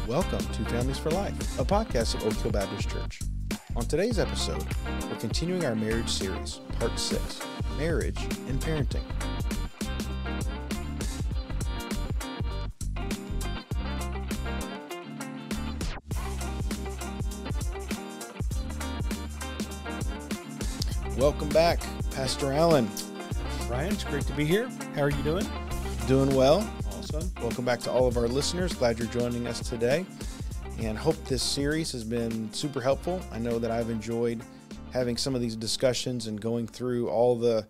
Welcome to Families for Life, a podcast of Oak Hill Baptist Church. On today's episode, we're continuing our marriage series, Part 6, Marriage and Parenting. Welcome back, Pastor Alan. Bryan, it's great to be here. How are you doing? Doing well. Awesome. Welcome back to all of our listeners. Glad you're joining us today, and hope this series has been super helpful. I know that I've enjoyed having some of these discussions and going through all the,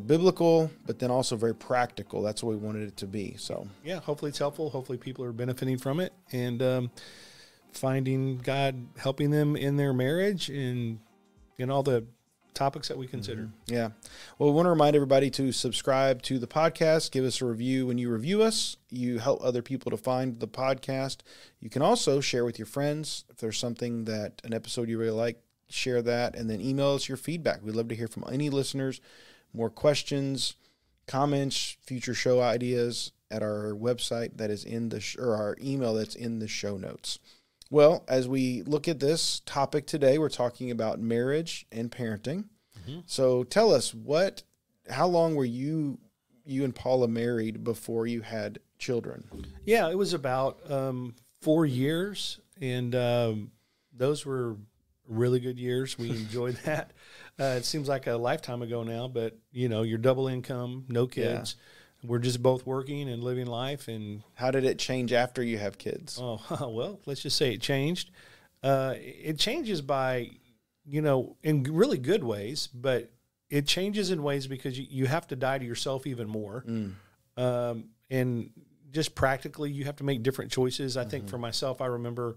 biblical, but then also very practical. That's what we wanted it to be. So yeah, hopefully it's helpful. Hopefully people are benefiting from it and finding God helping them in their marriage and in all the topics that we consider. Mm-hmm. Yeah. Well, we want to remind everybody to subscribe to the podcast. Give us a review. When you review us, you help other people to find the podcast. You can also share with your friends. If there's something that an episode you really like, share that, and then email us your feedback. We'd love to hear from any listeners, more questions, comments, future show ideas at our website that is in the or our email that's in the show notes. Well, as we look at this topic today, we're talking about marriage and parenting. Mm-hmm. So tell us, how long were you and Paula married before you had children? Yeah, it was about 4 years, and those were really good years. We enjoyed that. It seems like a lifetime ago now, but, you're double income, no kids. Yeah. We're just both working and living life. And how did it change after you have kids? Oh, well, let's just say it changed. It changes by, in really good ways, but it changes in ways because you have to die to yourself even more. And just practically, you have to make different choices. I think for myself, I remember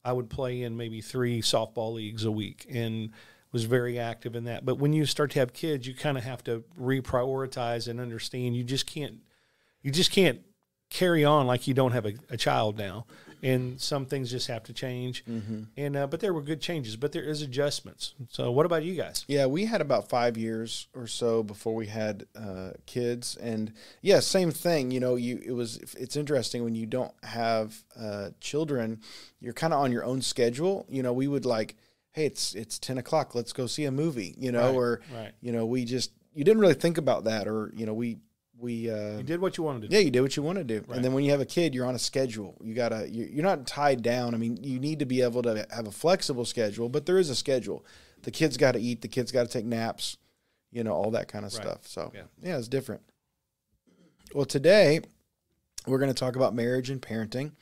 I would play in maybe 3 softball leagues a week and was very active in that. But when you start to have kids, you kind of have to reprioritize and understand you just can't carry on like you don't have a child now. And some things just have to change. Mm-hmm. And but there were good changes, but there is adjustments. So what about you guys? Yeah, we had about 5 years or so before we had kids. And yeah, same thing. It's interesting when you don't have children, you're kind of on your own schedule. We would hey, it's 10 o'clock. Let's go see a movie, Right. You didn't really think about that, or, you did what you wanted to do. Yeah, you did what you wanted to do. Right. And then when you have a kid, you're on a schedule. You're not tied down. I mean, you need to be able to have a flexible schedule, but there is a schedule. The kid's got to eat. The kid's got to take naps, all that kind of stuff. So yeah, it's different. Well, today we're going to talk about marriage and parenting.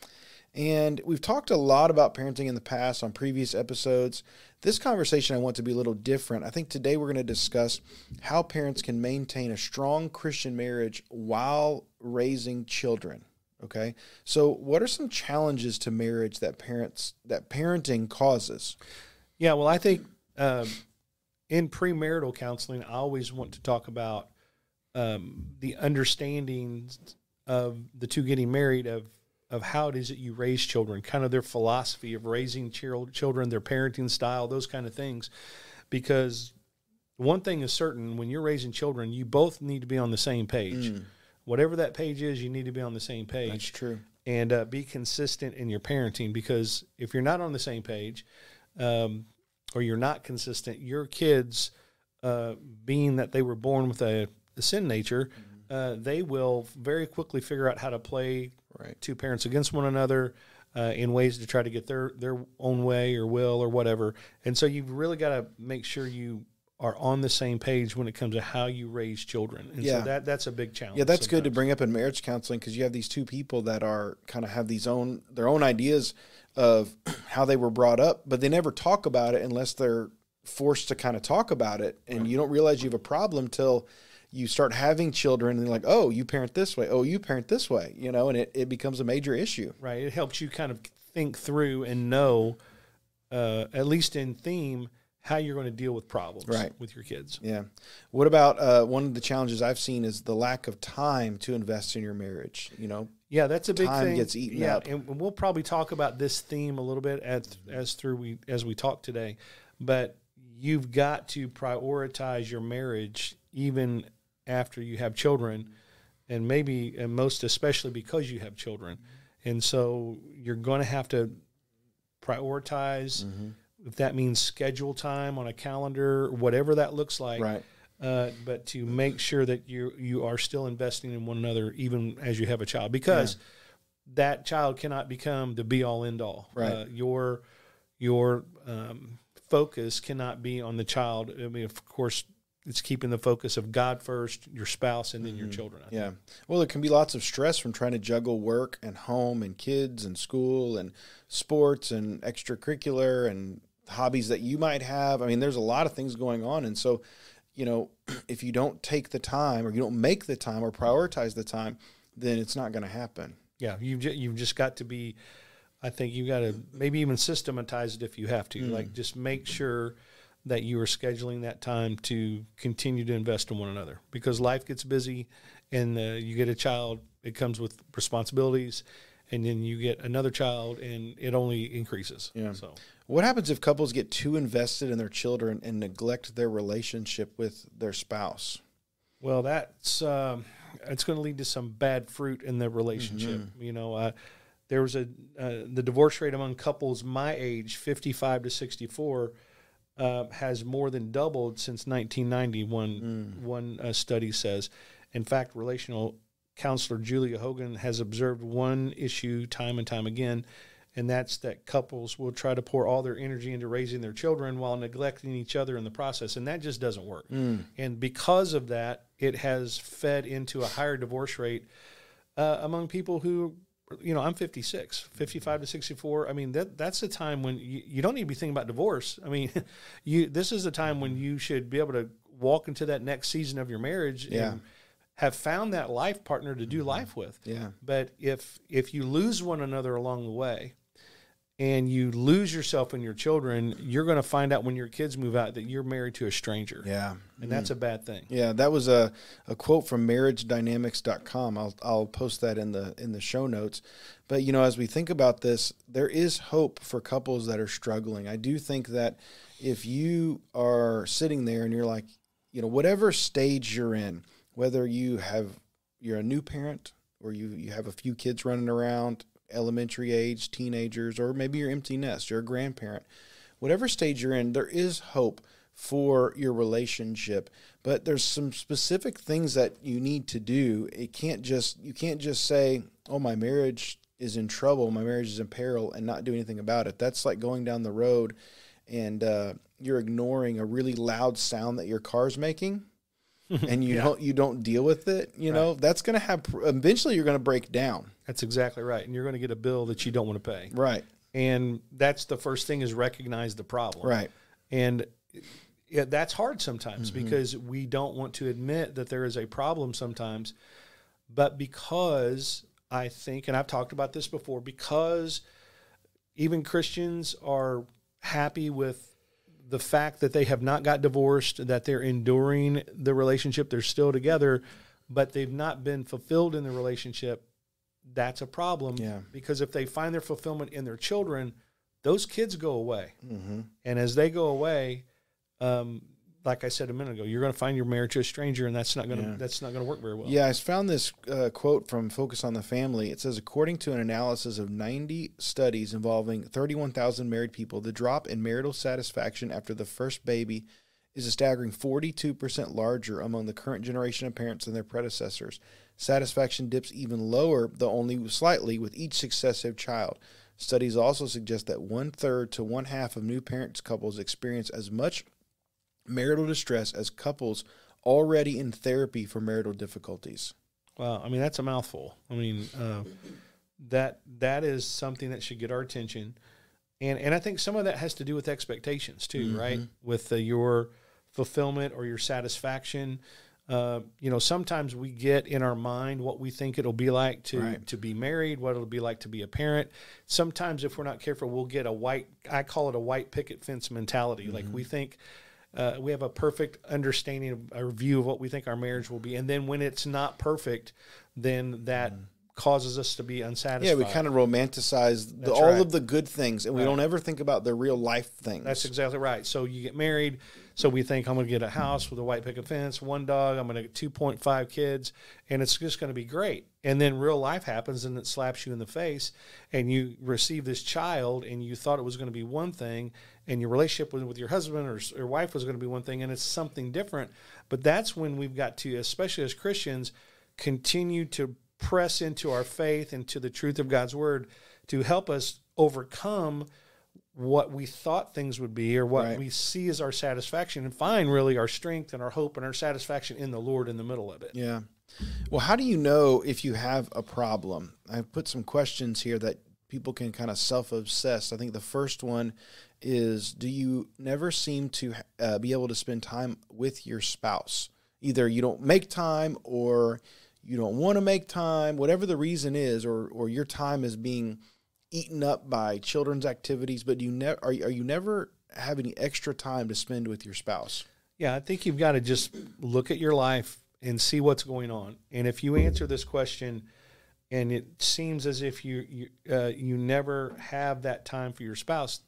And we've talked a lot about parenting in the past on previous episodes. This conversation I want to be a little different. I think today we're going to discuss how parents can maintain a strong Christian marriage while raising children. Okay? So what are some challenges to marriage that parenting causes? Yeah, well, I think in premarital counseling, I always want to talk about the understanding of the two getting married of how it is that you raise children, kind of their philosophy of raising children, their parenting style, those kind of things. Because one thing is certain, when you're raising children, you both need to be on the same page. Whatever that page is, you need to be on the same page. That's true. And be consistent in your parenting, because if you're not on the same page or you're not consistent, your kids, being that they were born with a sin nature, they will very quickly figure out how to play two parents against one another in ways to try to get their own way or will or whatever. And so you've really got to make sure you are on the same page when it comes to how you raise children. And so that's a big challenge. Yeah, that's good to bring up in marriage counseling, because you have these two people that are kind of have their own ideas of how they were brought up, but they never talk about it unless they're forced to kind of talk about it. And you don't realize you have a problem till you start having children and they're like, oh, you parent this way. Oh, you parent this way, and it becomes a major issue. Right. It helps you kind of think through and know, at least in theme, how you're going to deal with problems with your kids. Yeah. What about one of the challenges I've seen is the lack of time to invest in your marriage, Yeah, that's a big thing. Time gets eaten up. And we'll probably talk about this theme a little bit as we talk today. But you've got to prioritize your marriage even after you have children, and maybe, and most especially because you have children. And so you're going to have to prioritize, if that means schedule time on a calendar, whatever that looks like. Right. But to make sure that you are still investing in one another, even as you have a child, because that child cannot become the be all end all. Right. Your focus cannot be on the child. I mean, of course, it's keeping the focus of God first, your spouse, and then your children. I think. Well, there can be lots of stress from trying to juggle work and home and kids and school and sports and extracurricular and hobbies that you might have. I mean, there's a lot of things going on. And so, if you don't take the time or you don't make the time or prioritize the time, then it's not going to happen. Yeah, you've just got to be, I think you've got to maybe even systematize it if you have to. Like, just make sure that you are scheduling that time to continue to invest in one another, because life gets busy, and you get a child, it comes with responsibilities, and then you get another child, and it only increases. Yeah. So what happens if couples get too invested in their children and neglect their relationship with their spouse? Well, it's going to lead to some bad fruit in the relationship. There was the divorce rate among couples my age, 55 to 64, has more than doubled since 1990, one study says. In fact, relational counselor Julia Hogan has observed one issue time and time again, and that's that couples will try to pour all their energy into raising their children while neglecting each other in the process, and that just doesn't work. And because of that, it has fed into a higher divorce rate among people who, I'm 56, 55 to 64. I mean, that's the time when you don't need to be thinking about divorce. I mean, this is the time when you should be able to walk into that next season of your marriage and have found that life partner to do life with. Yeah. But if you lose one another along the way, and you lose yourself and your children, you're going to find out when your kids move out that you're married to a stranger. Yeah. And that's a bad thing. Yeah, that was a quote from marriagedynamics.com. I'll post that in the show notes. But, as we think about this, there is hope for couples that are struggling. I do think that if you are sitting there and you're like, whatever stage you're in, whether you're a new parent or you have a few kids running around, elementary age, teenagers, or maybe you're empty nest, you're a grandparent, whatever stage you're in, there is hope for your relationship, but there's some specific things that you need to do. You can't just say, oh, my marriage is in trouble, my marriage is in peril, and not do anything about it. That's like going down the road and you're ignoring a really loud sound that your car's making. And you don't deal with it, that's going to have, eventually you're going to break down. That's exactly right. And you're going to get a bill that you don't want to pay. Right. And that's the first thing, is recognize the problem. Right. And that's hard sometimes because we don't want to admit that there is a problem sometimes. But because I think, and I've talked about this before, because even Christians are happy with the fact that they have not got divorced, that they're enduring the relationship, they're still together, but they've not been fulfilled in the relationship, that's a problem. Yeah. Because if they find their fulfillment in their children, those kids go away. And as they go away, like I said a minute ago, you're going to find your marriage to a stranger, and that's not going to work very well. Yeah, I found this quote from Focus on the Family. It says, according to an analysis of 90 studies involving 31,000 married people, the drop in marital satisfaction after the first baby is a staggering 42% larger among the current generation of parents than their predecessors. Satisfaction dips even lower, though only slightly, with each successive child. Studies also suggest that 1/3 to 1/2 of new parents couples experience as much marital distress as couples already in therapy for marital difficulties. Wow, I mean, that's a mouthful. I mean, that is something that should get our attention, and I think some of that has to do with expectations too, right? With your fulfillment or your satisfaction. Sometimes we get in our mind what we think it'll be like to be married, what it'll be like to be a parent. Sometimes, if we're not careful, we'll get I call it a white picket fence mentality. Like, we think we have a perfect understanding of our view of what we think our marriage will be. And then when it's not perfect, then that causes us to be unsatisfied. Yeah, we kind of romanticize all of the good things, and we don't ever think about the real life things. That's exactly right. So you get married, so we think I'm going to get a house with a white picket fence, one dog, I'm going to get 2.5 kids, and it's just going to be great. And then real life happens, and it slaps you in the face, and you receive this child, and you thought it was going to be one thing, and your relationship with your husband or wife was going to be one thing, and it's something different. But that's when we've got to, especially as Christians, continue to press into our faith and to the truth of God's word to help us overcome what we thought things would be or what we see as our satisfaction, and find really our strength and our hope and our satisfaction in the Lord in the middle of it. Yeah. Well, how do you know if you have a problem? I've put some questions here that people can kind of self-obsess. I think the first one is, do you never seem to be able to spend time with your spouse? Either you don't make time, or you don't want to make time, whatever the reason is, or your time is being eaten up by children's activities, but are you never have any extra time to spend with your spouse? Yeah, I think you've got to just look at your life and see what's going on. And if you answer this question and it seems as if you never have that time for your spouse,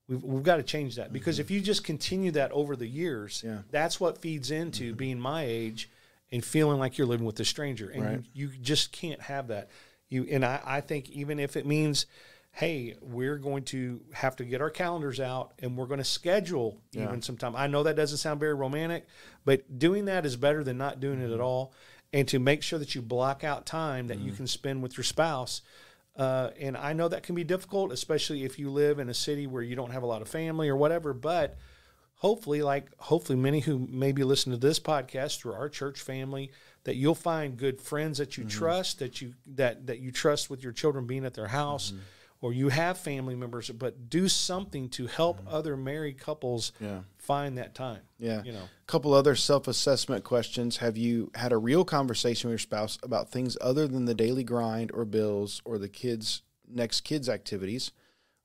we've got to change that. Because if you just continue that over the years, that's what feeds into being my age and feeling like you're living with a stranger. And you just can't have that. I think even if it means, hey, we're going to have to get our calendars out and we're going to schedule even some time. I know that doesn't sound very romantic, but doing that is better than not doing it at all. And to make sure that you block out time that you can spend with your spouse. And I know that can be difficult, especially if you live in a city where you don't have a lot of family or whatever, but hopefully many who maybe listen to this podcast through our church family, that you'll find good friends that you trust, that you trust with your children being at their house, or you have family members, but do something to help other married couples find that time. Yeah. A couple other self-assessment questions. Have you had a real conversation with your spouse about things other than the daily grind or bills or the next kids activities?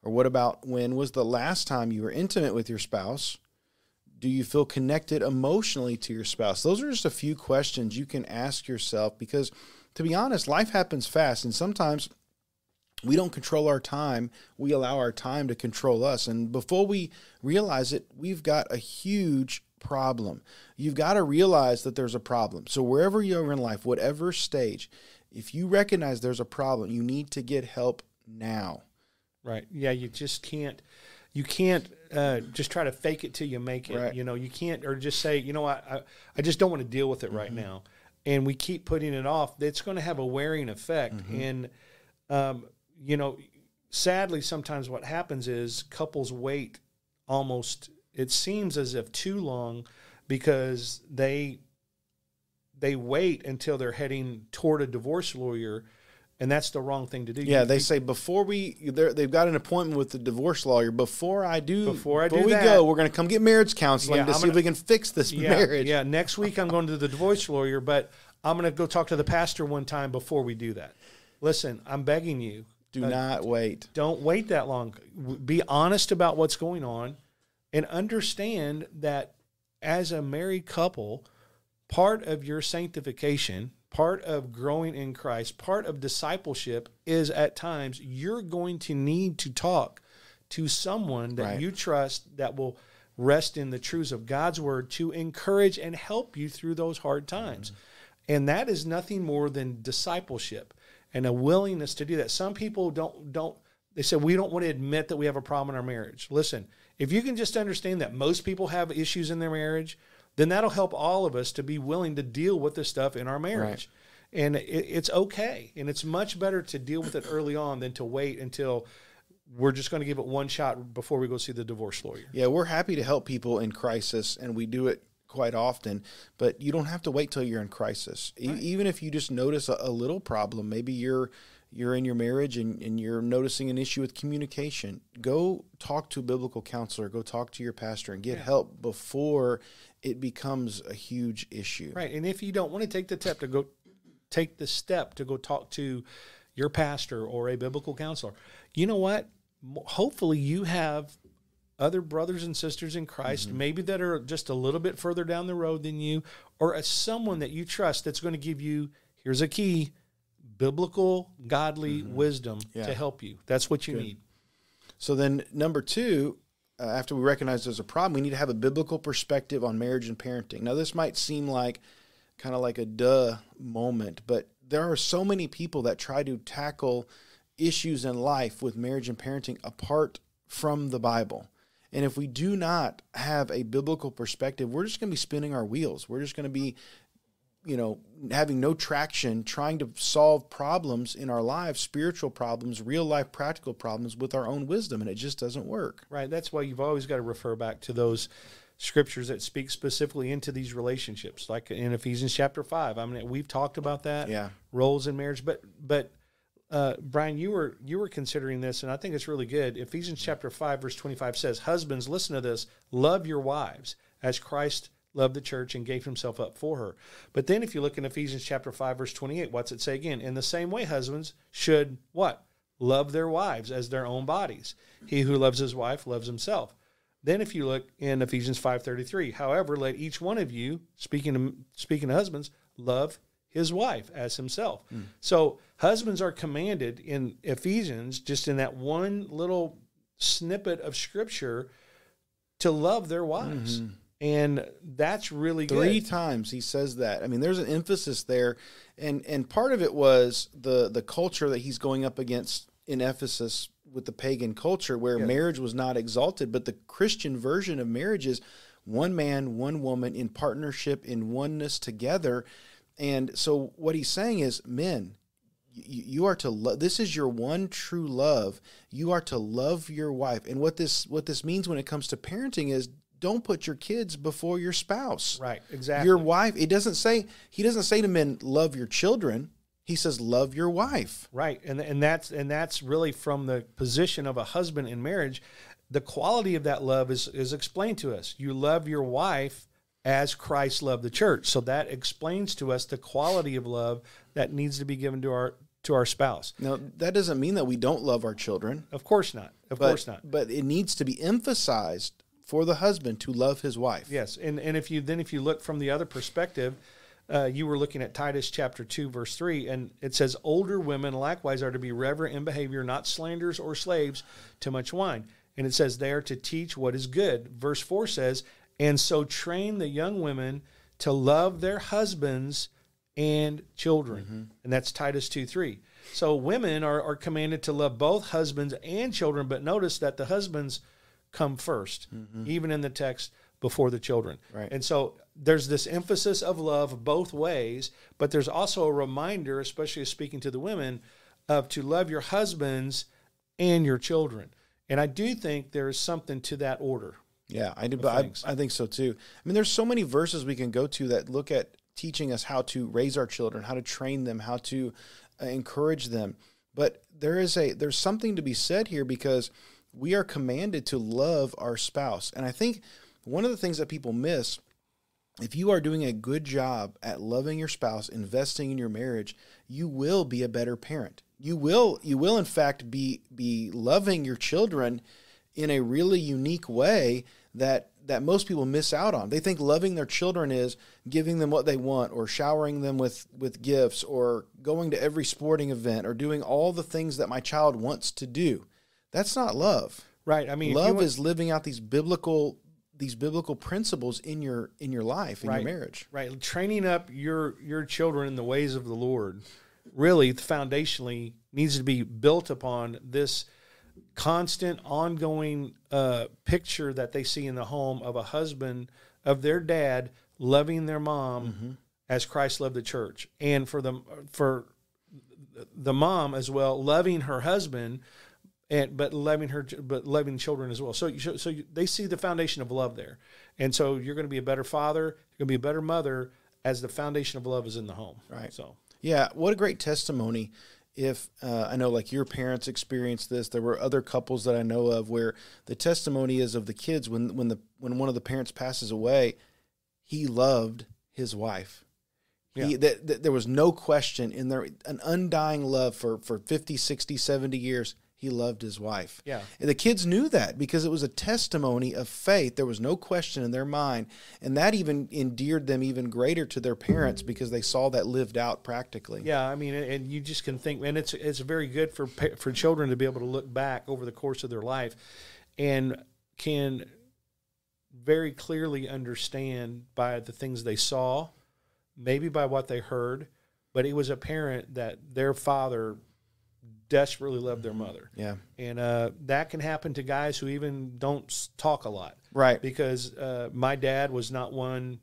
Or what about, when was the last time you were intimate with your spouse? Do you feel connected emotionally to your spouse? Those are just a few questions you can ask yourself, because, to be honest, life happens fast, and sometimes we don't control our time. We allow our time to control us. And before we realize it, we've got a huge problem. You've got to realize that there's a problem. So wherever you are in life, whatever stage, if you recognize there's a problem, you need to get help now. Right. Yeah, you just can't. You can't just try to fake it till you make it. Right. You can't, or just say, I just don't want to deal with it right now. And we keep putting it off. It's going to have a wearing effect. And, sadly, sometimes what happens is couples wait almost, it seems as if too long, because they wait until they're heading toward a divorce lawyer. And that's the wrong thing to do. Yeah, they say they've got an appointment with the divorce lawyer. Before we go, we're going to come get marriage counseling to see if we can fix this marriage. Yeah, next week I'm going to the divorce lawyer, but I'm going to go talk to the pastor one time before we do that. Listen, I'm begging you. Do not wait. Don't wait that long. Be honest about what's going on and understand that as a married couple, part of your sanctification, part of growing in Christ, part of discipleship is at times you're going to need to talk to someone that you trust, that will rest in the truths of God's word to encourage and help you through those hard times. And that is nothing more than discipleship and a willingness to do that. Some people they say, we don't want to admit that we have a problem in our marriage. Listen, if you can just understand that most people have issues in their marriage, then that'll help all of us to be willing to deal with this stuff in our marriage. Right. And it's okay. And it's much better to deal with it early on than to wait until we're just going to give it one shot before we go see the divorce lawyer. Yeah, we're happy to help people in crisis, and we do it quite often, but you don't have to wait till you're in crisis. Right. Even if you just notice a little problem, maybe you're in your marriage and you're noticing an issue with communication, go talk to a biblical counselor, go talk to your pastor and get help before it becomes a huge issue. Right. And if you don't want to take the step to go talk to your pastor or a biblical counselor, you know what? Hopefully you have other brothers and sisters in Christ, maybe that are just a little bit further down the road than you, or someone that you trust that's going to give you, here's a key, biblical, godly wisdom to help you. That's what you need. So then number 2, after we recognize there's a problem, we need to have a biblical perspective on marriage and parenting. Now, this might seem like kind of like a duh moment, but there are so many people that try to tackle issues in life with marriage and parenting apart from the Bible. And if we do not have a biblical perspective, we're just going to be spinning our wheels. We're just going to be, having no traction, trying to solve problems in our lives, spiritual problems, real life, practical problems with our own wisdom. And it just doesn't work. Right. That's why you've always got to refer back to those scriptures that speak specifically into these relationships, like in Ephesians chapter 5. I mean, we've talked about that, roles in marriage, but Bryan, you were considering this, and I think it's really good. Ephesians chapter 5, verse 25 says, husbands, listen to this, love your wives as Christ loved the church and gave himself up for her. But then if you look in Ephesians chapter 5, verse 28, what's it say again? In the same way, husbands should what? Love their wives as their own bodies. He who loves his wife loves himself. Then if you look in Ephesians 5:33, however, let each one of you, speaking to husbands, love his wife as himself. So husbands are commanded in Ephesians, just in that one little snippet of scripture, to love their wives. And that's really good. 3 times he says that. I mean, there's an emphasis there. And part of it was the culture that he's going up against in Ephesus with the pagan culture, where marriage was not exalted. But the Christian version of marriage is one man, one woman in partnership, in oneness together. And so what he's saying is, men, you are to love. This is your one true love. You are to love your wife. And what this means when it comes to parenting is, don't put your kids before your spouse. Right, exactly. Your wife. He doesn't say to men, love your children. He says, love your wife. Right, and that's really from the position of a husband in marriage. The quality of that love is explained to us. You love your wife as Christ loved the church. So that explains to us the quality of love that needs to be given to our spouse. Now, that doesn't mean that we don't love our children. Of course not. Of course not. But it needs to be emphasized for the husband to love his wife. Yes, and if you look from the other perspective, you were looking at Titus chapter 2, verse 3, and it says, older women likewise are to be reverent in behavior, not slanderers or slaves to much wine. And it says they are to teach what is good. Verse 4 says, and so train the young women to love their husbands and children. And that's Titus 2:3. So women are commanded to love both husbands and children, but notice that the husbands come first, even in the text, before the children. Right. And so there's this emphasis of love both ways, but there's also a reminder, especially speaking to the women, of to love your husbands and your children. And I do think there's something to that order. Yeah, I do. But I think so too. I mean, there's so many verses we can go to that look at teaching us how to raise our children, how to train them, how to encourage them. But there's something to be said here, because we are commanded to love our spouse. And I think one of the things that people miss, if you are doing a good job at loving your spouse, investing in your marriage, you will be a better parent. You will in fact be loving your children in a really unique way that most people miss out on. They think loving their children is giving them what they want, or showering them with gifts, or going to every sporting event, or doing all the things that my child wants to do. That's not love. Right. I mean, love is living out these biblical principles in your life, in right, your marriage. Right. Training up your children in the ways of the Lord really foundationally needs to be built upon this constant, ongoing picture that they see in the home of a husband, of their dad loving their mom as Christ loved the church, and for the mom as well, loving her husband, but loving children as well. So they see the foundation of love there, and so you're going to be a better father, you're going to be a better mother as the foundation of love is in the home. Right. So yeah, what a great testimony. If I know, like, your parents experienced this, there were other couples that I know of where the testimony is of the kids when one of the parents passes away, he loved his wife. Yeah. There was no question in there, an undying love for 50, 60, 70 years. he loved his wife. Yeah. And the kids knew that because it was a testimony of faith. There was no question in their mind. And that even endeared them even greater to their parents because they saw that lived out practically. Yeah, I mean, and you just can think, and it's very good for children to be able to look back over the course of their life and can very clearly understand by the things they saw, maybe by what they heard, but it was apparent that their father desperately loved their mother. Yeah. And that can happen to guys who even don't talk a lot. Right. Because my dad was not one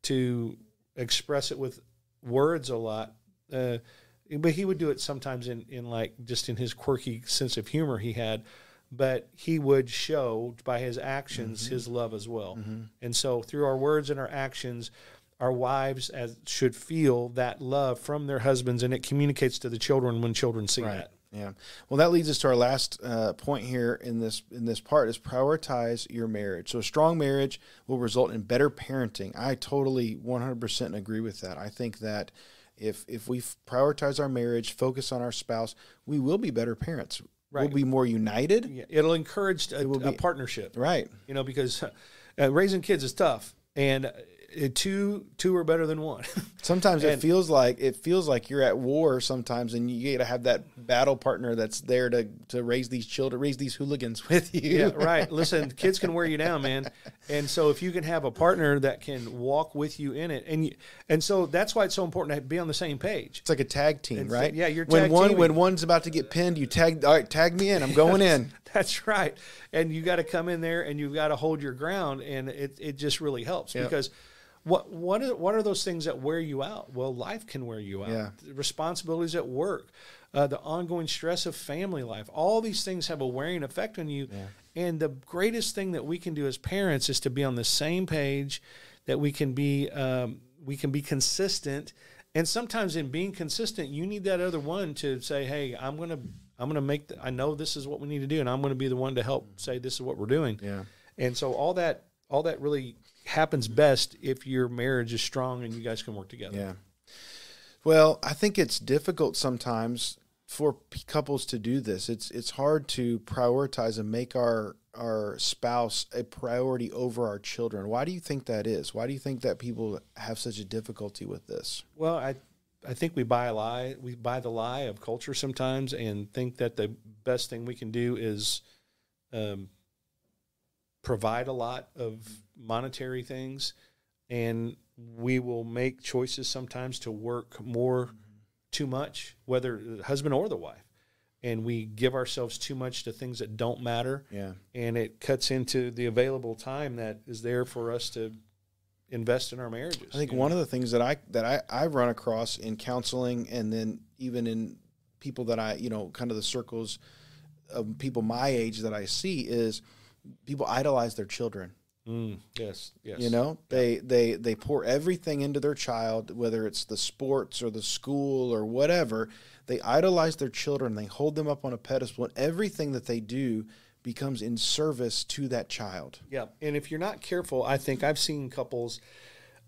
to express it with words a lot. But he would do it sometimes in like just in his quirky sense of humor he had. But he would show by his actions his love as well. And so through our words and our actions, our wives should feel that love from their husbands, and it communicates to the children when children see that. Yeah. Well, that leads us to our last point here in this part is prioritize your marriage. So a strong marriage will result in better parenting. I totally 100% agree with that. I think that if we prioritize our marriage, focus on our spouse, we will be better parents. Right. We'll be more united. Yeah. It'll encourage a partnership. Right. Because raising kids is tough, and two are better than one. Sometimes it feels like you're at war sometimes, and you got to have that battle partner that's there to raise these children, raise these hooligans with you. Yeah, right. Listen, kids can wear you down, man. And so if you can have a partner that can walk with you in it, and so that's why it's so important to be on the same page. It's like a tag team, right? Yeah, you're tag teaming. When one's about to get pinned, you tag me in. I'm going in. That's right. And you got to come in there and you've got to hold your ground, and it just really helps because what are those things that wear you out? Well, life can wear you out. Yeah. Responsibilities at work, the ongoing stress of family life. All these things have a wearing effect on you. Yeah. And the greatest thing that we can do as parents is to be on the same page, that we can be consistent. And sometimes in being consistent, you need that other one to say, "Hey, I'm gonna make. I know this is what we need to do, and I'm going to be the one to help say this is what we're doing." Yeah. And so all that really happens best if your marriage is strong and you guys can work together. Yeah. Well, I think it's difficult sometimes for couples to do this. It's hard to prioritize and make our spouse a priority over our children. Why do you think that is? Why do you think that people have such a difficulty with this? Well, I think we buy a lie. We buy the lie of culture sometimes and think that the best thing we can do is provide a lot of monetary things, and we will make choices sometimes to work too much, whether the husband or the wife, and we give ourselves too much to things that don't matter. Yeah. And it cuts into the available time that is there for us to invest in our marriages. I think one of the things that I've run across in counseling, and then even in people that I, kind of the circles of people my age that I see, is people idolize their children. Yes. They pour everything into their child, whether it's the sports or the school or whatever. They idolize their children. They hold them up on a pedestal, and everything that they do becomes in service to that child. Yeah, and if you're not careful, I think I've seen couples,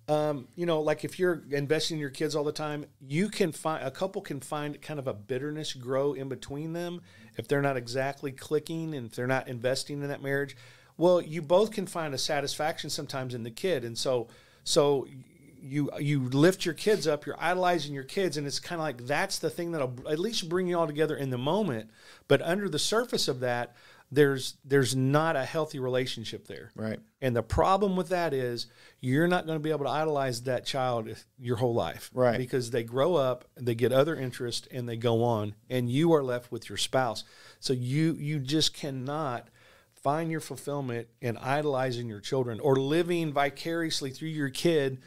like if you're investing in your kids all the time, a couple can find kind of a bitterness grow in between them if they're not exactly clicking and if they're not investing in that marriage. Well, you both can find a satisfaction sometimes in the kid, and so you lift your kids up, you're idolizing your kids, and it's kind of like that's the thing that'll at least bring you all together in the moment. But under the surface of that, there's not a healthy relationship there. Right. And the problem with that is you're not going to be able to idolize that child your whole life. Right. Because they grow up, they get other interests, and they go on, and you are left with your spouse. So you just cannot find your fulfillment in idolizing your children or living vicariously through your kid,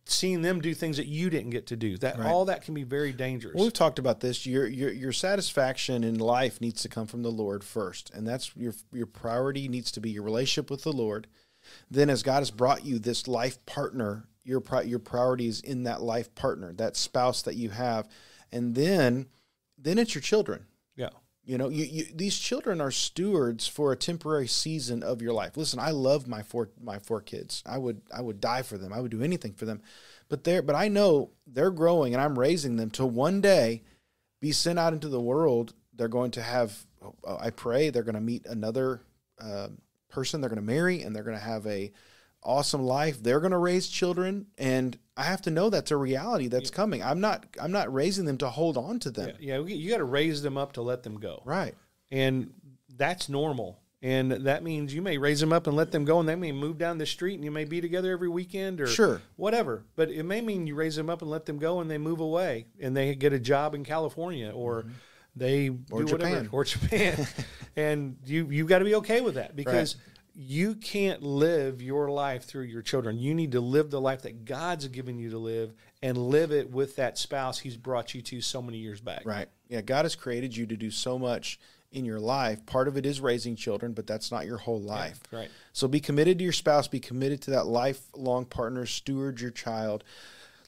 seeing them do things that you didn't get to do. All that can be very dangerous. Well, we've talked about this. Your satisfaction in life needs to come from the Lord first, and that's your priority needs to be your relationship with the Lord. Then, as God has brought you this life partner, your priority is in that life partner, that spouse that you have, and then it's your children. Yeah. These children are stewards for a temporary season of your life. Listen, I love my four kids. I would die for them. I would do anything for them. But I know they're growing, and I'm raising them to one day be sent out into the world. They're going to have, I pray, they're going to meet another person they're going to marry, and they're going to have a awesome life. They're going to raise children, and I have to know that's a reality that's coming. I'm not raising them to hold on to them. Yeah, you got to raise them up to let them go. Right. And that's normal. And that means you may raise them up and let them go, and they may move down the street, and you may be together every weekend or whatever. But it may mean you raise them up and let them go, and they move away, and they get a job in California, or they or do Japan. whatever, or Japan. And you've got to be okay with that, because you can't live your life through your children. You need to live the life that God's given you to live, and live it with that spouse He's brought you to so many years back. Right. Yeah, God has created you to do so much in your life. Part of it is raising children, but that's not your whole life. Yeah, right. So be committed to your spouse, be committed to that lifelong partner, steward your child.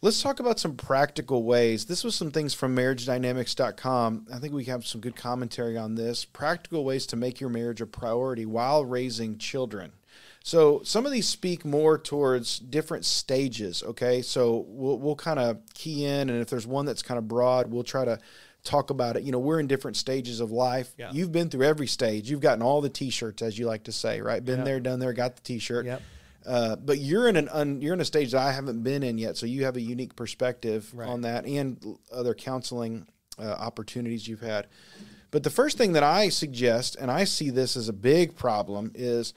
Let's talk about some practical ways. This was some things from marriagedynamics.com. I think we have some good commentary on this. Practical ways to make your marriage a priority while raising children. So some of these speak more towards different stages, okay? So we'll kind of key in, and if there's one that's kind of broad, we'll try to talk about it. You know, we're in different stages of life. Yeah. You've been through every stage. You've gotten all the T-shirts, as you like to say, right? Been there, done there, got the T-shirt. Yep. But you're in a stage that I haven't been in yet, so you have a unique perspective on that, and other counseling opportunities you've had. But the first thing that I suggest, and I see this as a big problem, is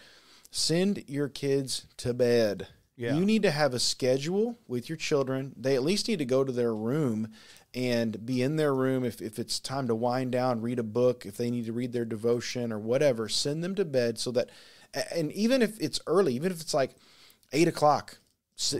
send your kids to bed. Yeah. You need to have a schedule with your children. They at least need to go to their room and be in their room. If it's time to wind down, read a book, if they need to read their devotion or whatever, send them to bed so that, and even if it's early, even if it's like 8 o'clock,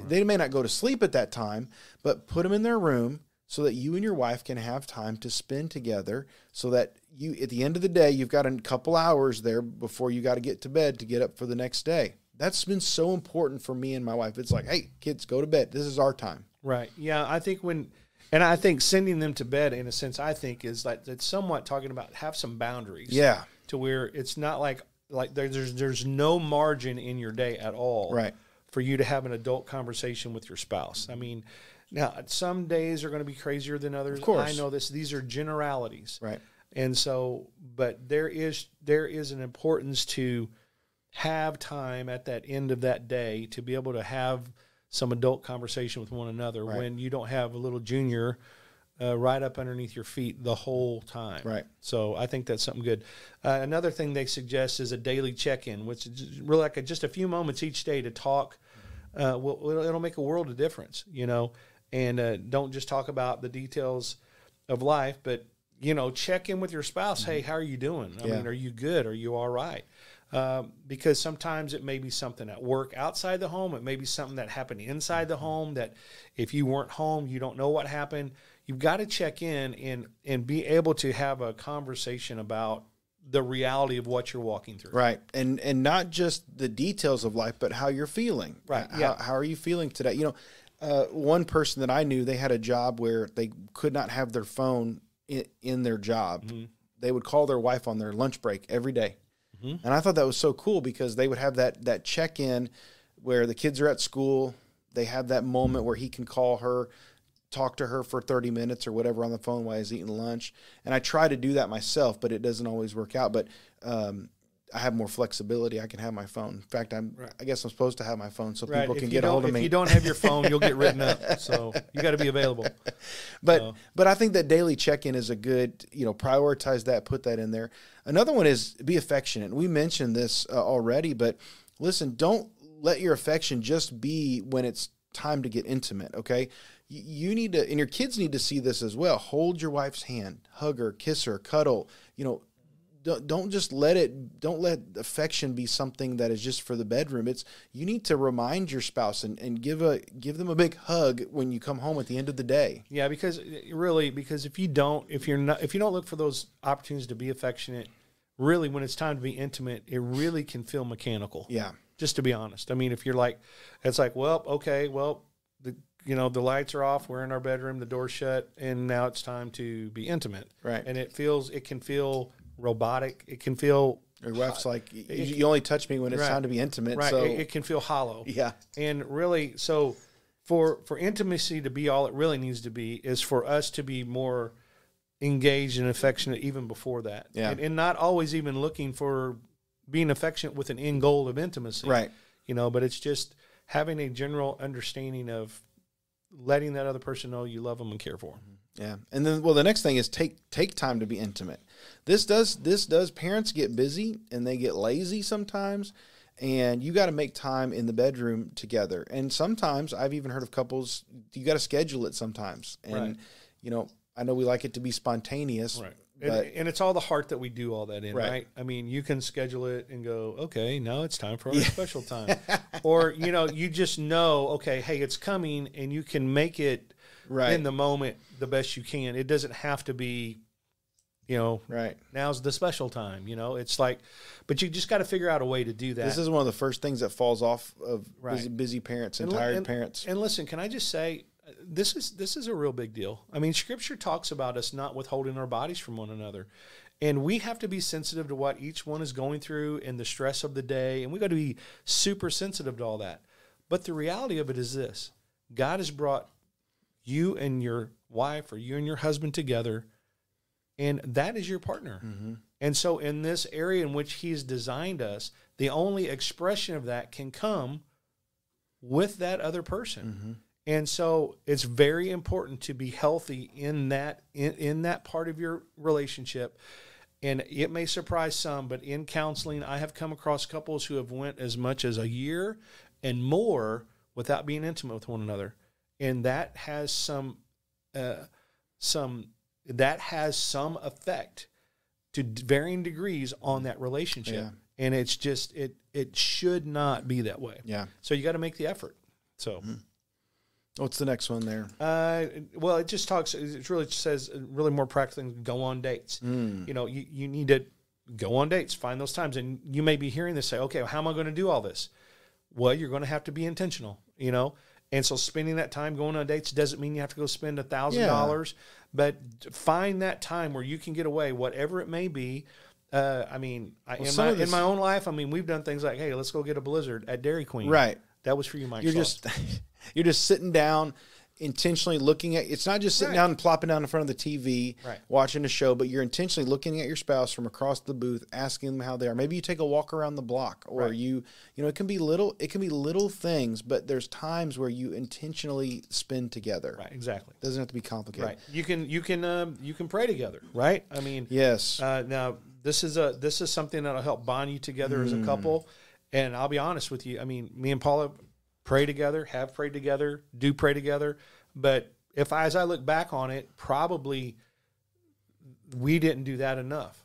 they may not go to sleep at that time, but put them in their room so that you and your wife can have time to spend together, so that you, at the end of the day, you've got a couple hours there before you got to get to bed to get up for the next day. That's been so important for me and my wife. It's like, hey, kids, go to bed. This is our time. Right. Yeah, I think and I think sending them to bed, in a sense, I think is like, it's somewhat talking about have some boundaries. Yeah. To where it's not like there's no margin in your day at all. Right. For you to have an adult conversation with your spouse. I mean, now some days are going to be crazier than others. Of course. I know this. These are generalities. Right. And so, but there is an importance to have time at that end of that day to be able to have some adult conversation with one another when you don't have a little junior right up underneath your feet the whole time. Right. So I think that's something good. Another thing they suggest is a daily check-in, which is really like just a few moments each day to talk. It'll make a world of difference, you know, and don't just talk about the details of life, but, you know, check in with your spouse. Hey, how are you doing? I mean, are you good? Are you all right? Because sometimes it may be something at work outside the home. It may be something that happened inside the home that if you weren't home, you don't know what happened. You've got to check in and be able to have a conversation about the reality of what you're walking through. Right. And not just the details of life, but how you're feeling. Right. How are you feeling today? You know, one person that I knew, they had a job where they could not have their phone in their job. Mm-hmm. They would call their wife on their lunch break every day. Mm-hmm. And I thought that was so cool because they would have that check-in where the kids are at school. They have that moment where he can call her, talk to her for 30 minutes or whatever on the phone while he's eating lunch. And I try to do that myself, but it doesn't always work out. But I have more flexibility. I can have my phone. In fact, I guess I'm supposed to have my phone so people can get a hold of me. If you don't have your phone, you'll get written up. So you got to be available. But I think that daily check-in is a good, you know, prioritize that, put that in there. Another one is be affectionate. We mentioned this already, but listen, don't let your affection just be when it's time to get intimate, okay? You need to, and your kids need to see this as well. Hold your wife's hand, hug her, kiss her, cuddle. You know, don't let affection be something that is just for the bedroom. You need to remind your spouse and give them a big hug when you come home at the end of the day. Yeah, because if you don't look for those opportunities to be affectionate, really when it's time to be intimate, it really can feel mechanical. Yeah. Just to be honest. I mean, if you're like, it's like, well, okay, well, the lights are off, we're in our bedroom, the door's shut, and now it's time to be intimate. Right. And it can feel robotic. It can feel. Your wife's like, you only touch me when it's time to be intimate. Right. So it can feel hollow. Yeah. And really, so for intimacy to be all it really needs to be is for us to be more engaged and affectionate even before that. Yeah. And not always even looking for being affectionate with an end goal of intimacy. Right. You know, but it's just having a general understanding of letting that other person know you love them and care for them. Yeah. And then, well, the next thing is take time to be intimate. This does parents get busy and they get lazy sometimes, and you got to make time in the bedroom together. And sometimes I've even heard of couples, you got to schedule it sometimes. And, Right. you know, I know we like it to be spontaneous. Right. But, And it's all the heart that we do all that in, right? I mean, you can schedule it and go, okay, now it's time for our special time. Or, you know, you just know, okay, hey, it's coming, and you can make it in the moment the best you can. It doesn't have to be, you know, now's the special time. You know, it's like, but you just got to figure out a way to do that. This is one of the first things that falls off of busy parents and tired parents. And listen, can I just say, this is a real big deal. I mean, Scripture talks about us not withholding our bodies from one another. And we have to be sensitive to what each one is going through and the stress of the day. And we got to be super sensitive to all that. But the reality of it is this: God has brought you and your wife or you and your husband together, and that is your partner. Mm-hmm. And so in this area in which he has designed us, the only expression of that can come with that other person. Mm-hmm. And so it's very important to be healthy in that part of your relationship. And it may surprise some, but in counseling, I have come across couples who have went as much as a year and more without being intimate with one another. And that has some effect to varying degrees on that relationship. Yeah. And it's just it should not be that way. Yeah. So you got to make the effort. So. Mm-hmm. What's the next one there? Well, it just talks. It really says really more practical things. Go on dates. You know, you need to go on dates. Find those times, and you may be hearing this say, "Okay, well, how am I going to do all this?" Well, you're going to have to be intentional. You know, and so spending that time going on dates doesn't mean you have to go spend $1,000, but find that time where you can get away, whatever it may be. I mean, in my own life, I mean, we've done things like, "Hey, let's go get a Blizzard at Dairy Queen." Right. That was for you, Mike. You're just sitting down, intentionally looking at. It's not just sitting down and plopping down in front of the TV, watching a show, but you're intentionally looking at your spouse from across the booth, asking them how they are. Maybe you take a walk around the block, or you know, it can be little things, but there's times where you intentionally spend together. Right. Exactly. It doesn't have to be complicated. Right. You can pray together. Right. I mean. Yes. Now this is something that'll help bond you together as a couple. And I'll be honest with you. I mean, me and Paula pray together, have prayed together, do pray together. But as I look back on it, probably we didn't do that enough.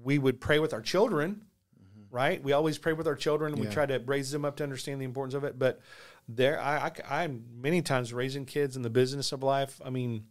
We would pray with our children, right? We always pray with our children. We try to raise them up to understand the importance of it. But I'm many times raising kids in the business of life. I mean,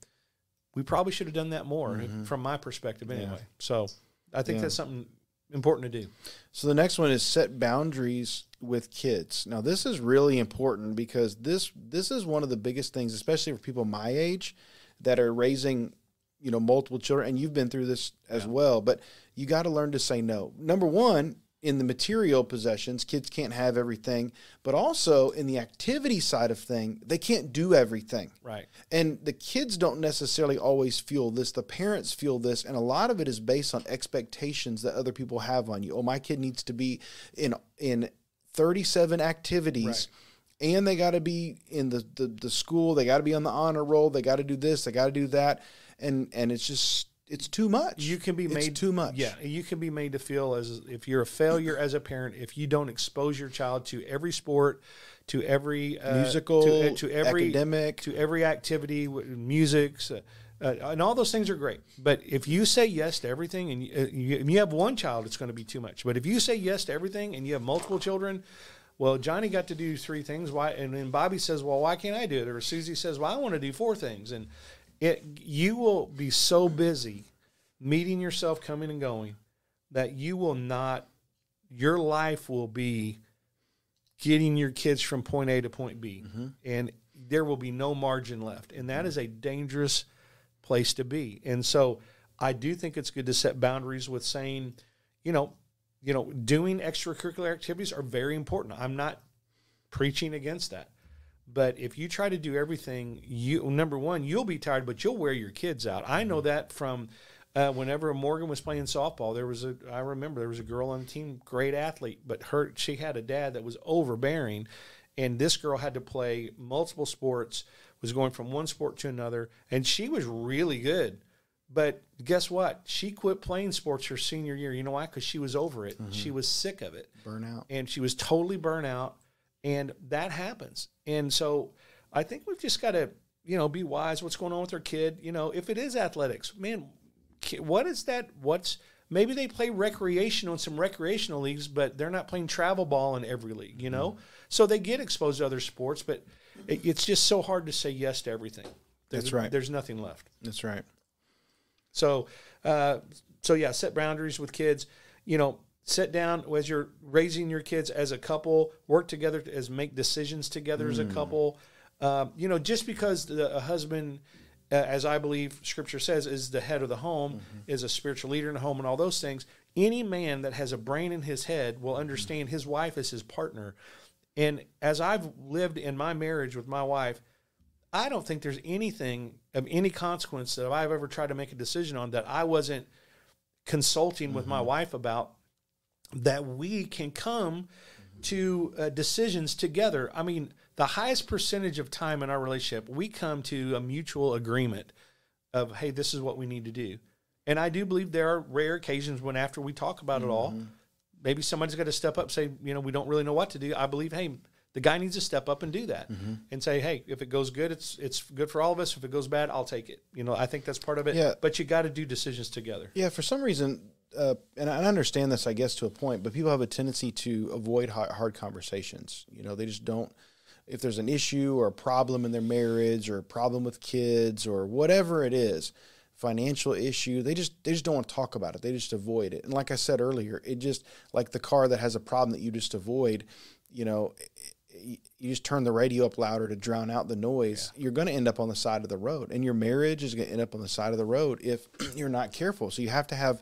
we probably should have done that more from my perspective anyway. So I think that's something important to do. So the next one is set boundaries with kids. Now, this is really important because this is one of the biggest things, especially for people my age that are raising, you know, multiple children, and you've been through this as well, but you got to learn to say no. Number one, in the material possessions, kids can't have everything, but also in the activity side of thing, they can't do everything. Right. And the kids don't necessarily always feel this. The parents feel this, and a lot of it is based on expectations that other people have on you. Oh, my kid needs to be in 37 activities, and they got to be in the school. They got to be on the honor roll. They got to do this. They got to do that. And it's just... It's too much. You can be made too much. Yeah, you can be made to feel as if you're a failure as a parent if you don't expose your child to every sport, to every musical, to every academic, to every activity, music, and all those things are great. But if you say yes to everything, and you have one child, it's going to be too much. But if you say yes to everything, and you have multiple children, well, Johnny got to do 3 things. Why? And then Bobby says, "Well, why can't I do it?" Or Susie says, "Well, I want to do 4 things." And you will be so busy meeting yourself, coming and going, that you will not, your life will be getting your kids from point A to point B. And there will be no margin left. And that is a dangerous place to be. And so I do think it's good to set boundaries with saying, you know, doing extracurricular activities are very important. I'm not preaching against that. But if you try to do everything, number one, you'll be tired, but you'll wear your kids out. I know that from whenever Morgan was playing softball. I remember there was a girl on the team, great athlete, but she had a dad that was overbearing, and this girl had to play multiple sports, was going from one sport to another, and she was really good. But guess what? She quit playing sports her senior year. You know why? Because she was over it. Mm-hmm. She was sick of it. Burnout. And she was totally burnt out. And that happens. And so I think we've just got to, be wise. What's going on with our kid? If it is athletics, man, what is that? Maybe they play recreational in some recreational leagues, but they're not playing travel ball in every league, Mm-hmm. So they get exposed to other sports, but it's just so hard to say yes to everything. That's right. There's nothing left. That's right. So yeah, set boundaries with kids. Sit down as you're raising your kids as a couple, work together make decisions together as a couple. Just because a husband, as I believe Scripture says, is the head of the home, is a spiritual leader in the home and all those things, any man that has a brain in his head will understand his wife is his partner. And as I've lived in my marriage with my wife, I don't think there's anything of any consequence that I've ever tried to make a decision on that I wasn't consulting with my wife about, that we can come to decisions together. I mean, the highest percentage of time in our relationship, we come to a mutual agreement of, hey, this is what we need to do. And I do believe there are rare occasions when after we talk about it all, maybe somebody's got to step up and say, we don't really know what to do. I believe, hey, the guy needs to step up and do that and say, hey, if it goes good, it's good for all of us. If it goes bad, I'll take it. I think that's part of it. Yeah. But you got to do decisions together. Yeah, for some reason, and I understand this, I guess, to a point, but people have a tendency to avoid hard conversations. They just don't. If there's an issue or a problem in their marriage or a problem with kids or whatever it is, financial issue, they just don't want to talk about it. They just avoid it. And like I said earlier, it just, like the car that has a problem that you just avoid, you just turn the radio up louder to drown out the noise. Yeah. You're going to end up on the side of the road, and your marriage is going to end up on the side of the road if you're not careful. So you have to have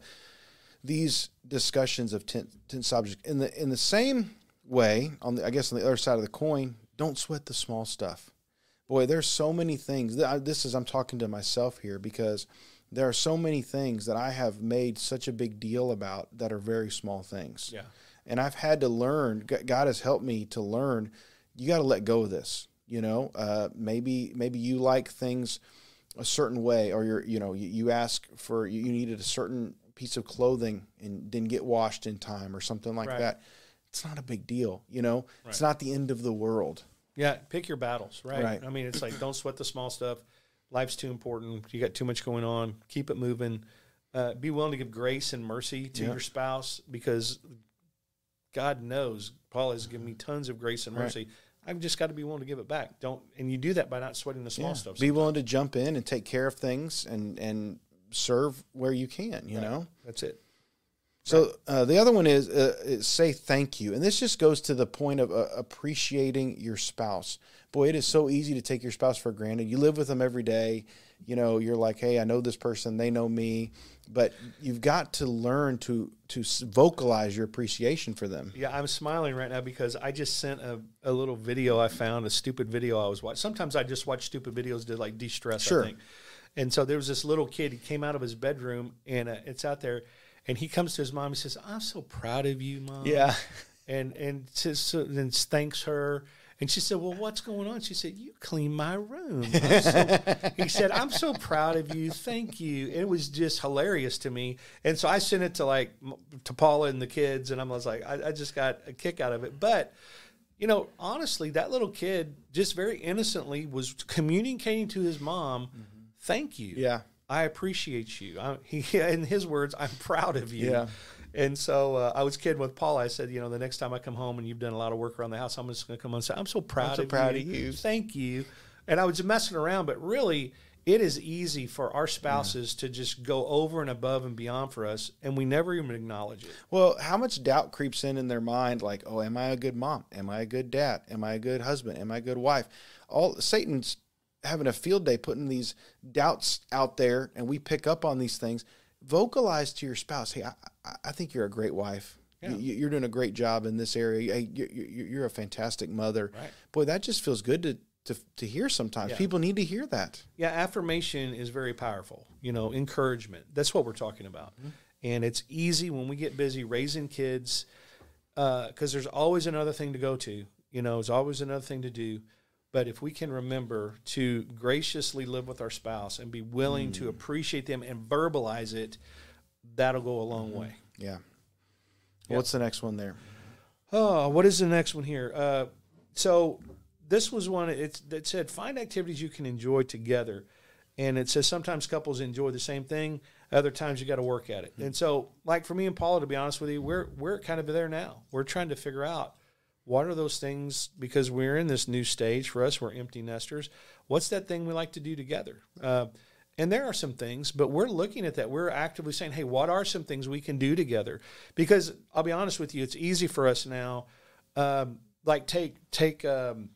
these discussions of tense subjects in the same way. On the other side of the coin, don't sweat the small stuff. Boy, there's so many things. I'm talking to myself here, because there are so many things that I have made such a big deal about that are very small things. Yeah. And I've had to learn. God has helped me to learn. You got to let go of this. Maybe you like things a certain way, or you ask for, you needed a certain piece of clothing and didn't get washed in time or something like that. It's not a big deal. It's not the end of the world. Yeah. Pick your battles. Right. I mean, it's like, don't sweat the small stuff. Life's too important. You got too much going on. Keep it moving. Be willing to give grace and mercy to your spouse, because God knows Paul has given me tons of grace and mercy. I've just got to be willing to give it back. And you do that by not sweating the small stuff. Be willing to jump in and take care of things and serve where you can, know? That's it. So the other one is say thank you. And this just goes to the point of appreciating your spouse. Boy, it is so easy to take your spouse for granted. You live with them every day. You're like, hey, I know this person. They know me. But you've got to learn to vocalize your appreciation for them. Yeah, I'm smiling right now because I just sent a little video I found, a stupid video I was watching. Sometimes I just watch stupid videos to like de-stress, sure. I think. And so there was this little kid. He came out of his bedroom, and it's out there. And he comes to his mom. He says, "I'm so proud of you, Mom." Yeah. And says, and thanks her. And she said, "Well, what's going on?" She said, "You clean my room." He said, "I'm so proud of you. Thank you." And it was just hilarious to me. And so I sent it to Paula and the kids, and I was like, I just got a kick out of it. But honestly, that little kid just very innocently was communicating to his mom, "Thank you. Yeah. I appreciate you." In his words, "I'm proud of you." Yeah. And so I was kidding with Paul. I said, the next time I come home and you've done a lot of work around the house, I'm just going to come on and say, "I'm so proud of you. Thank you." And I was messing around, but really it is easy for our spouses to just go over and above and beyond for us, and we never even acknowledge it. Well, how much doubt creeps in their mind, like, oh, am I a good mom? Am I a good dad? Am I a good husband? Am I a good wife? Satan's having a field day putting these doubts out there, and we pick up on these things. Vocalize to your spouse, "Hey, I think you're a great wife. Yeah. You're doing a great job in this area. Hey, you're a fantastic mother." Right. Boy, that just feels good to hear sometimes. Yeah. People need to hear that. Yeah, affirmation is very powerful. Encouragement. That's what we're talking about. Mm-hmm. And it's easy when we get busy raising kids because there's always another thing to go to. There's always another thing to do. But if we can remember to graciously live with our spouse and be willing to appreciate them and verbalize it, that'll go a long way. Yeah. What's the next one there? Oh, what is the next one here? So this was one that said, find activities you can enjoy together. And it says sometimes couples enjoy the same thing. Other times you got to work at it. And so like for me and Paula, to be honest with you, we're kind of there now. We're trying to figure out what are those things, because we're in this new stage for us. We're empty nesters. What's that thing we like to do together? And there are some things, but we're looking at that. We're actively saying, hey, what are some things we can do together? Because I'll be honest with you, it's easy for us now. Like take the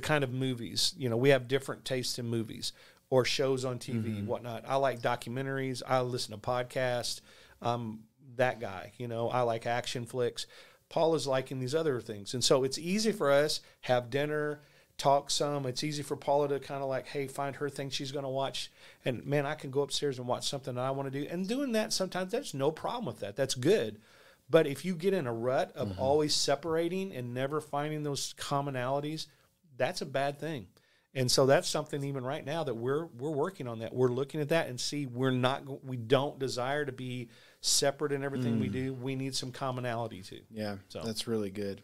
kind of movies, we have different tastes in movies or shows on TV, whatnot. I like documentaries. I listen to podcasts. That guy, I like action flicks. Paul is liking these other things. And so it's easy for us, have dinner, talk some. It's easy for Paula to kind of like, hey, find her thing she's going to watch. And, man, I can go upstairs and watch something that I want to do. And doing that sometimes, there's no problem with that. That's good. But if you get in a rut of always separating and never finding those commonalities, that's a bad thing. And so that's something even right now that we're working on that. We're looking at that and see we don't desire to be separate in everything we do. We need some commonality too. Yeah, that's really good.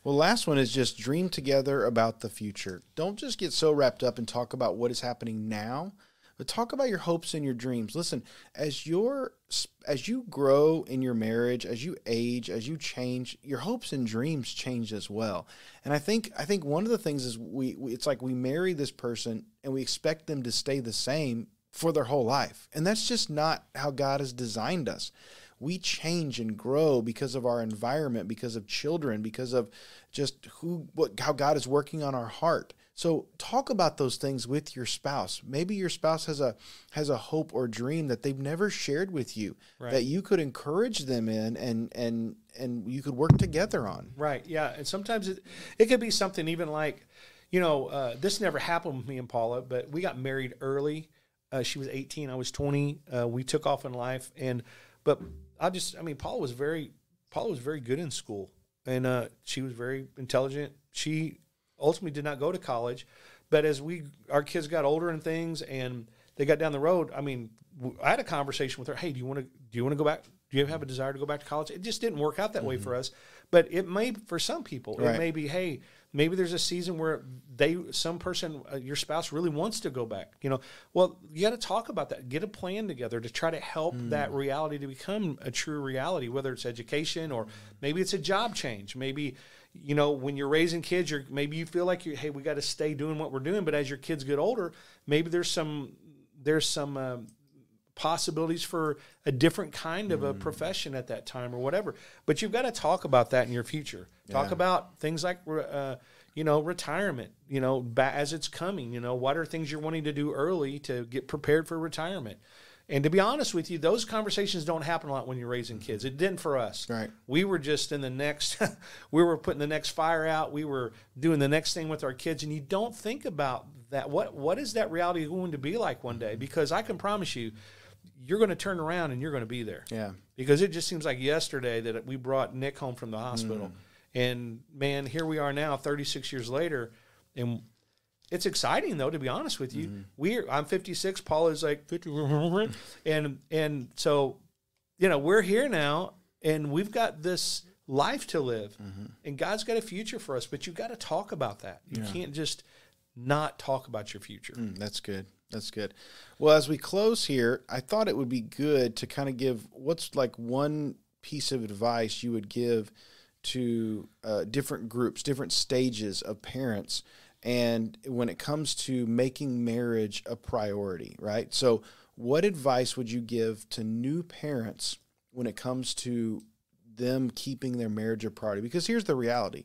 Well, last one is just dream together about the future. Don't just get so wrapped up and talk about what is happening now, but talk about your hopes and your dreams. Listen, as you grow in your marriage, as you age, as you change, your hopes and dreams change as well. And I think one of the things is it's like we marry this person and we expect them to stay the same for their whole life. And that's just not how God has designed us. We change and grow because of our environment, because of children, because of just how God is working on our heart. So talk about those things with your spouse. Maybe your spouse has a hope or dream that they've never shared with you, right, that you could encourage them in and you could work together on. Right. Yeah. And sometimes it could be something even like, this never happened with me and Paula, but we got married early. She was 18. I was 20. We took off in life. But Paula was very good in school, and she was very intelligent. She ultimately did not go to college, but as our kids got older and things, and they got down the road, I had a conversation with her. Hey, do you want to go back? Do you have a desire to go back to college? It just didn't work out that way for us, but it may for some people. Right. It may be, hey, maybe there's a season where your spouse really wants to go back. Well, you got to talk about that. Get a plan together to try to help that reality to become a true reality, whether it's education or maybe it's a job change. Maybe, when you're raising kids, maybe you feel like hey, we got to stay doing what we're doing. But as your kids get older, maybe there's some possibilities for a different kind of a profession at that time or whatever. But you've got to talk about that in your future. Talk about things like, retirement, as it's coming. What are things you're wanting to do early to get prepared for retirement? And to be honest with you, those conversations don't happen a lot when you're raising kids. It didn't for us. Right. We were just in the next, we were putting the next fire out. We were doing the next thing with our kids. And you don't think about that. What is that reality going to be like one day? Because I can promise you, you're going to turn around and you're going to be there. Yeah. Because it just seems like yesterday that we brought Nick home from the hospital. And, man, here we are now 36 years later. And it's exciting, though, to be honest with you. I'm 56. Paul is like 50. And so, we're here now, and we've got this life to live. And God's got a future for us, but you've got to talk about that. You can't just not talk about your future. That's good. That's good. Well, as we close here, I thought it would be good to kind of give what's like one piece of advice you would give to different groups, different stages of parents, and when it comes to making marriage a priority, right? So what advice would you give to new parents when it comes to them keeping their marriage a priority? Because here's the reality.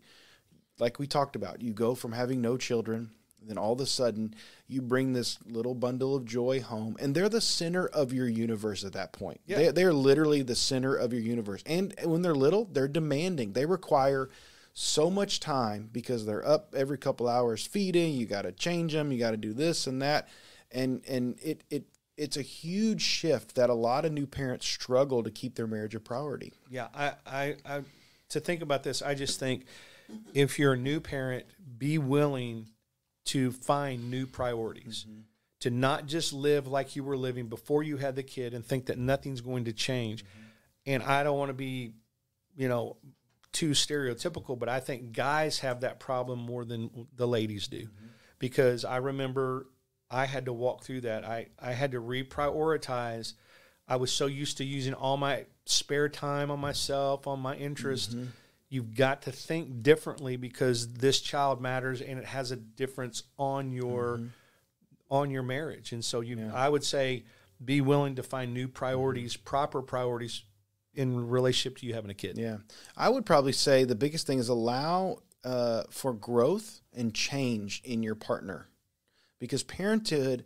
Like we talked about, you go from having no children, then all of a sudden you bring this little bundle of joy home, and they're the center of your universe at that point. Yeah. They're literally the center of your universe. And when they're little, they're demanding. They require so much time because they're up every couple hours feeding. You got to change them. You got to do this and that. And it's a huge shift that a lot of new parents struggle to keep their marriage a priority. Yeah. I to think about this, I just think if you're a new parent, be willing to find new priorities, to not just live like you were living before you had the kid and think that nothing's going to change. And I don't want to be, too stereotypical, but I think guys have that problem more than the ladies do, because I remember I had to walk through that. I had to reprioritize. I was so used to using all my spare time on myself, on my interest. You've got to think differently because this child matters and it has a difference on your marriage. And so I would say be willing to find new priorities, proper priorities in relationship to you having a kid. Yeah. I would probably say the biggest thing is allow for growth and change in your partner, because parenthood,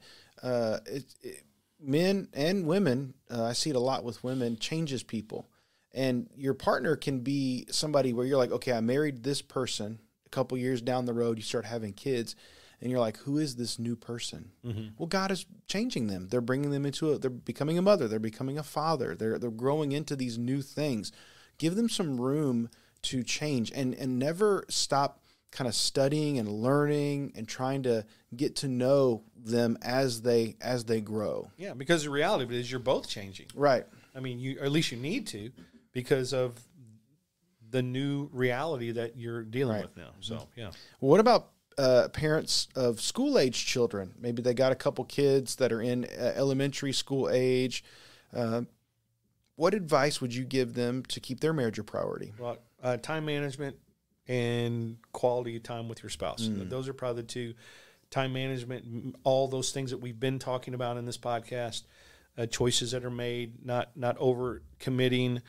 men and women, I see it a lot with women, changes people. And your partner can be somebody where you're like, okay, I married this person. A couple years down the road, you start having kids, and you're like, who is this new person? Well, God is changing them. They're bringing them they're becoming a mother. They're becoming a father. They're growing into these new things. Give them some room to change, and never stop kind of studying and learning and trying to get to know them as they grow. Yeah, because the reality of it is you're both changing. Right. I mean, or at least you need to, because of the new reality that you're dealing with now. So, yeah. What about parents of school-age children? Maybe they got a couple kids that are in elementary school age. What advice would you give them to keep their marriage a priority? Well, time management and quality time with your spouse. Those are probably the two. Time management, all those things that we've been talking about in this podcast, choices that are made, not over committing,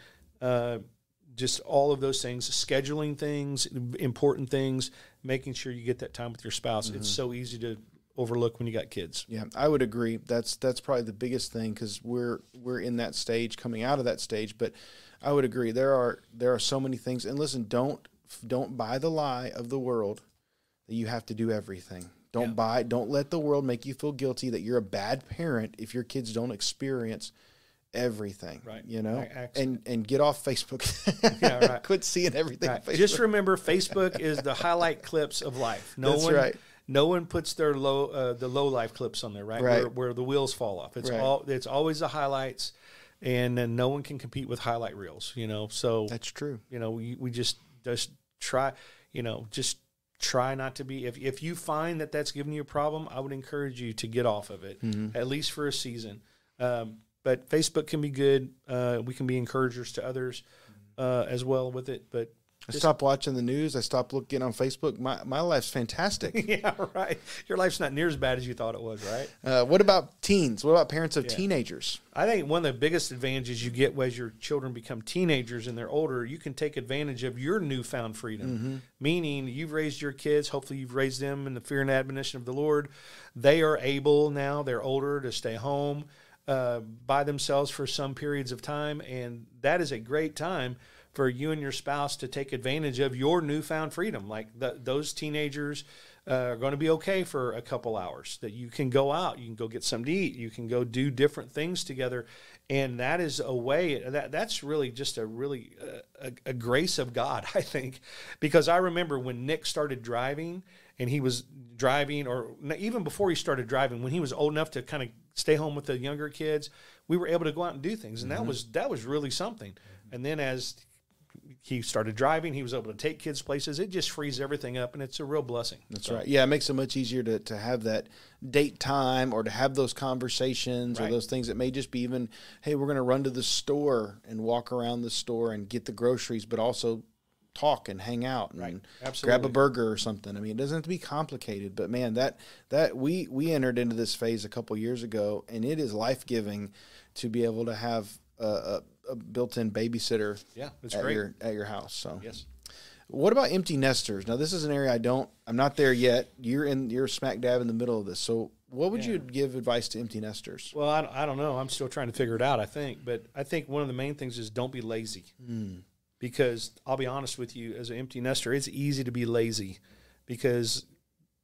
just all of those things, scheduling things, important things, making sure you get that time with your spouse. It's so easy to overlook when you got kids. Yeah, I would agree. That's probably the biggest thing, because we're in that stage, coming out of that stage. But I would agree. There are so many things. And listen, don't buy the lie of the world that you have to do everything. Don't let the world make you feel guilty that you're a bad parent if your kids don't experience everything. Right. And get off Facebook. Yeah, right. Quit seeing everything on Facebook. Just remember, Facebook is the highlight clips of life. That's right. No one puts their the low life clips on there, right? Where the wheels fall off. It's always the highlights, and then no one can compete with highlight reels. So that's true. We just try. Just try not to be. If you find that that's giving you a problem, I would encourage you to get off of it, at least for a season. But Facebook can be good. We can be encouragers to others as well with it. But I stopped watching the news. I stopped looking on Facebook. My life's fantastic. Yeah, right. Your life's not near as bad as you thought it was, right? What about teens? What about parents of teenagers? I think one of the biggest advantages you get as your children become teenagers and they're older, you can take advantage of your newfound freedom. Meaning you've raised your kids. Hopefully you've raised them in the fear and admonition of the Lord. They are able now, they're older, to stay home by themselves for some periods of time. And that is a great time for you and your spouse to take advantage of your newfound freedom. Like those teenagers are going to be okay for a couple hours, that you can go out, you can go get something to eat, you can go do different things together. And that is a way that's really just a grace of God, I think, because I remember when Nick started driving, and he was driving, or even before he started driving, when he was old enough to kind of stay home with the younger kids, we were able to go out and do things. And that was really something. And then as he started driving, he was able to take kids places. It just frees everything up, and it's a real blessing. That's right. Yeah, it makes it much easier to have that date time, or to have those conversations, or those things that may just be even, hey, we're going to run to the store and walk around the store and get the groceries, but also talk and hang out and grab a burger or something. I mean, it doesn't have to be complicated, but man, that we entered into this phase a couple years ago, and it is life-giving to be able to have a built-in babysitter at your house. So yes. What about empty nesters? Now, this is an area I'm not there yet. You're smack dab in the middle of this. So what would you give advice to empty nesters? Well, I don't know. I'm still trying to figure it out, I think. But I think one of the main things is don't be lazy. because I'll be honest with you, as an empty nester, it's easy to be lazy because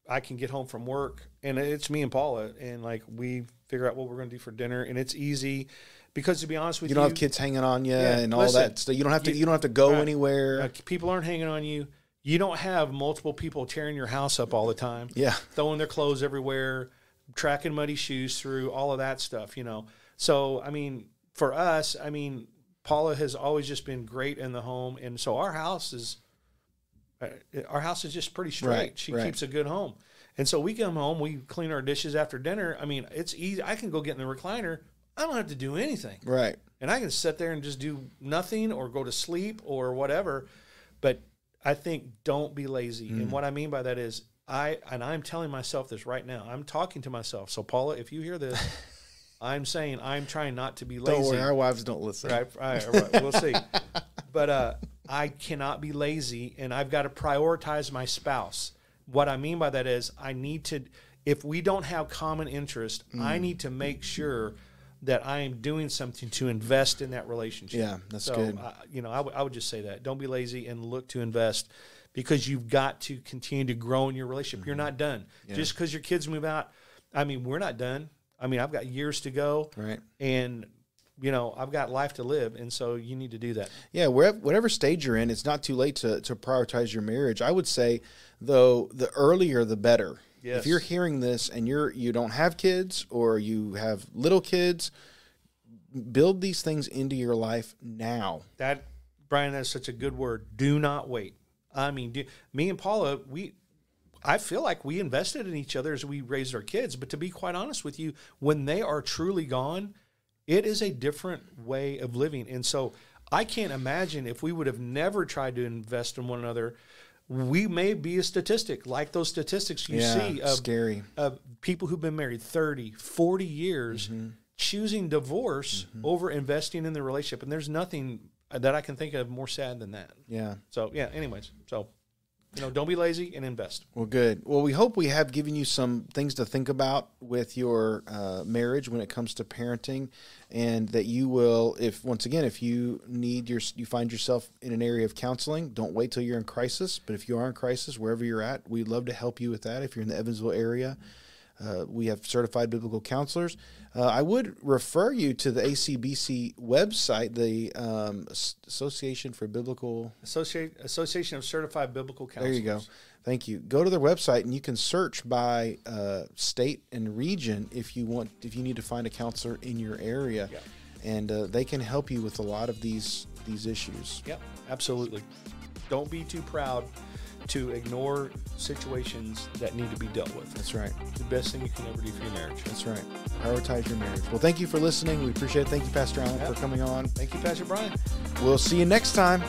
I can get home from work and it's me and Paula, and like we figure out what we're going to do for dinner, and it's easy because, to be honest with you, you don't have kids hanging on you and all listen, that stuff. You don't have to go anywhere. People aren't hanging on you. You don't have multiple people tearing your house up all the time. Yeah, throwing their clothes everywhere, tracking muddy shoes through, all of that stuff. So I mean, for us, I mean, Paula has always just been great in the home, and so our house is just pretty straight. Right, she keeps a good home. And so we come home, we clean our dishes after dinner. I mean, it's easy. I can go get in the recliner. I don't have to do anything. Right. And I can sit there and just do nothing or go to sleep or whatever. But I think don't be lazy. And what I mean by that is I'm telling myself this right now. I'm talking to myself. So, Paula, if you hear this, I'm saying I'm trying not to be lazy. Don't worry, our wives don't listen. Right. We'll see. But I cannot be lazy, and I've got to prioritize my spouse. What I mean by that is I need to, if we don't have common interest, I need to make sure that I am doing something to invest in that relationship. Yeah, that's good. I would just say that. Don't be lazy and look to invest, because you've got to continue to grow in your relationship. You're not done. Yeah. Just because your kids move out, I mean, we're not done. I mean, I've got years to go. Right. And I've got life to live, and so you need to do that. Yeah, whatever stage you're in, it's not too late to prioritize your marriage. I would say, though, the earlier the better. Yes. If you're hearing this and you don't have kids or you have little kids, build these things into your life now. That, Bryan, that's such a good word. Do not wait. I mean, me and Paula, I feel like we invested in each other as we raised our kids, but to be quite honest with you, when they are truly gone, it is a different way of living. And so I can't imagine if we would have never tried to invest in one another, we may be a statistic like those statistics you see of people who've been married 30, 40 years choosing divorce over investing in the relationship. And there's nothing that I can think of more sad than that. Yeah. So, anyways. So, don't be lazy and invest. Well, good. Well, we hope we have given you some things to think about with your marriage when it comes to parenting, and that you will, if you find yourself in an area of counseling, don't wait till you're in crisis. But if you are in crisis, wherever you're at, we'd love to help you with that. If you're in the Evansville area, we have certified biblical counselors. I would refer you to the ACBC website, the Association of Certified Biblical Counselors. There you go. Thank you. Go to their website and you can search by state and region if you need to find a counselor in your area, and they can help you with a lot of these issues. Yep, absolutely. Don't be too proud to ignore situations that need to be dealt with. That's right. The best thing you can ever do for your marriage. That's right. Prioritize your marriage. Well, thank you for listening. We appreciate it. Thank you, Pastor Alan, for coming on. Thank you, Pastor Bryan. We'll see you next time.